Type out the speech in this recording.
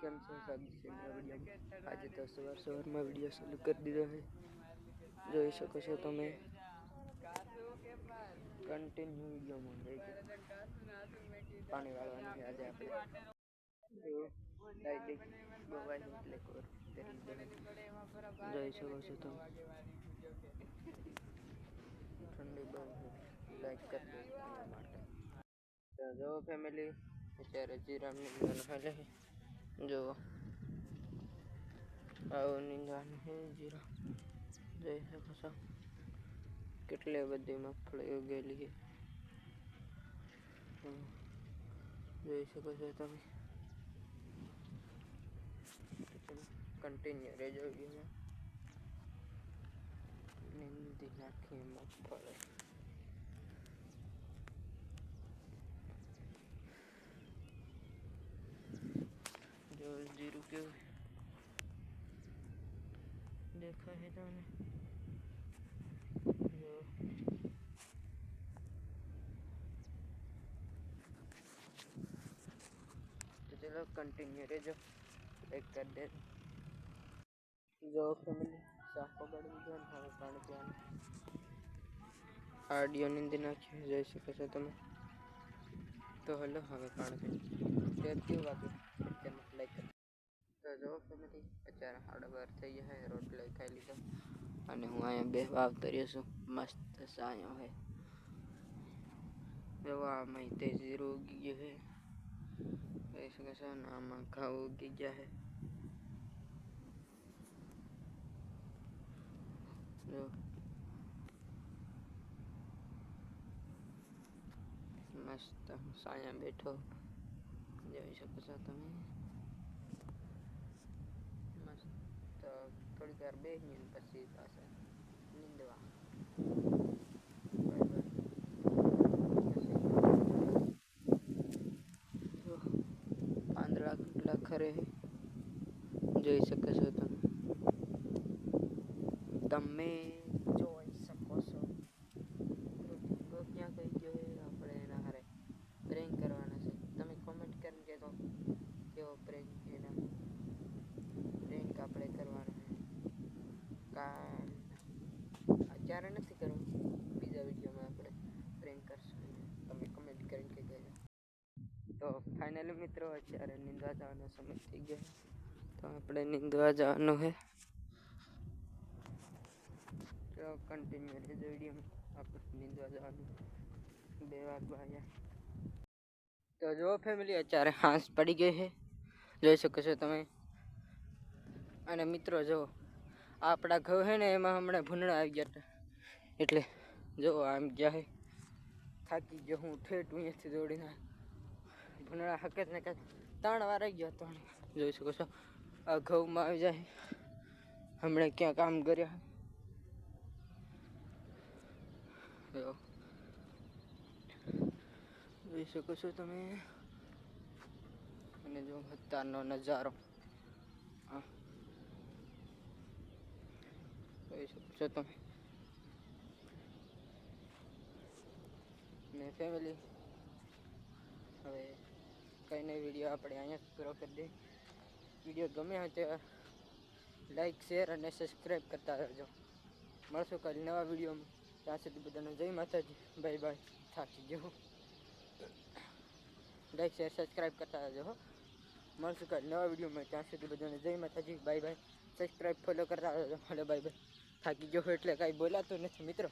કેમ છો સ્વાગત છે નવા વિડીયોમાં। આજે તો સવારમાં વિડીયો ચાલુ કરી દીધો છે। જોઈ શકો છો તમે કન્ટિન્યુ વિડીયોમાં રહી છે। પાણી વાળવાનું છે આજે આપણે ડાયરેક્ટ ગવાય એટલે કોર કરી દીધો। જોઈ શકો છો તમે ઠંડી બહુ લાઈક કરી દો એના માટે। તો જો ફેમિલી અત્યારે જીરામની હાલે જો આવો નીંદવાનું છે જીરા। જોઈ શકો છો કેટલી બધી મગફળી ઉગેલી છે। જોઈ શકો છો તમે કન્ટિન્યુ રહેજો વિડીયોમાં। નીંદી નાખી મગફળી જો જીરું કેવું દેખાય છે તમને જો तो चलो कंटिन्यू रहे जो लाइक कर दे जो फैमिली साफ पकड़ दीजिए હવે પાણી પીવાનું આડિયો નીંદી નાખી જોઈ શકો છો તમે। તો હલો હવે પાણી પી કેવું વાગ્યું લાઈક કરી તો જો ફેમિલી અત્યારે 12:30 થઈ ગયા છે। રોટલી ખાઈ લીધો અને હું અહીંયા બેસવા આવતો રહ્યો છું। મસ્ત સાયો છે એવા આમાં તે જીરું ઉગી ગયું છે। જોઈ શકો છો ને આમાં ઘઉં ઉગી ગયા છે જો મસ્ત સાયા બેઠો જોઈ શકો છો તમે મસ્ત થોડીક વાર બેસીને પછી પાછા નીંદવા પાંદડા કેટલા ખરે જોઈ શકો છો તમે જોઈ શકો છો ક્યાં કઈ ગયો આપણે એના હારે પ્રેન્ક કરવાના છે। તમે કોમેન્ટ કરીને કહેજો કેવો પ્રેન્ક એના પ્રેન્ક આપણે કરવાનો છે। અત્યારે નથી કરવું બીજા વિડીયોમાં આપણે પ્રેન્ક કરશું તમે કમેન્ટ કરીને કહેજો। તો ફાઇનલી મિત્રો અત્યારે નીંદવા જવાનો સમય થઈ ગયો તો આપણે નીંદવા જવાનું છે। તો કન્ટિન્યુ રહેજો વિડીયોમાં આપણે નીંદવા જવાનું 2 વાગવા આવ્યા। તો જો ફેમિલી અત્યારે હાંસ પડી ગઈ છે જોઈ શકો છો તમે અને મિત્રો જો આપણા ઘઉં છે ને એમાં હમણાં ભૂંડણા આવી ગયા હતા એટલે જો આમ ગયા છે થાકી ગયો હું ઠેઠ અહીંયાથી દોડીને ભૂંડણા હકત ને કાંઈ 3 વાર આવી ગયો 3 જોઈ શકો છો આ ઘઉંમાં આવી જાય હમણાં ક્યાં કામ કર્યા જોઈ શકો છો તમે અને જો અત્યારનો નજારો જોઈ શકો છો તમે ને ફેમિલી હવે કઈ નહીં વિડીયો આપણે અહીંયા પૂરો કરી દઈએ। વિડીયો ગમે હોય તો લાઈક શેર અને સબસ્ક્રાઈબ કરતા રહેજો। મળશું કાલે નવા વિડીયોમાં ત્યાં સુધી બધાને જય માતાજી બાય બાય થાકી ગયો લાઈક શેર સબસ્ક્રાઈબ કરતા રહેજો હો। મળશું કાલે નવા વિડીયોમાં ત્યાં સુધી બધાને જય માતાજી બાય બાય સબસ્ક્રાઈબ ફોલો કરતા રહેજો। હલો બાય બાય થાકી ગયો એટલે કાંઈ બોલાતું નથી મિત્રો।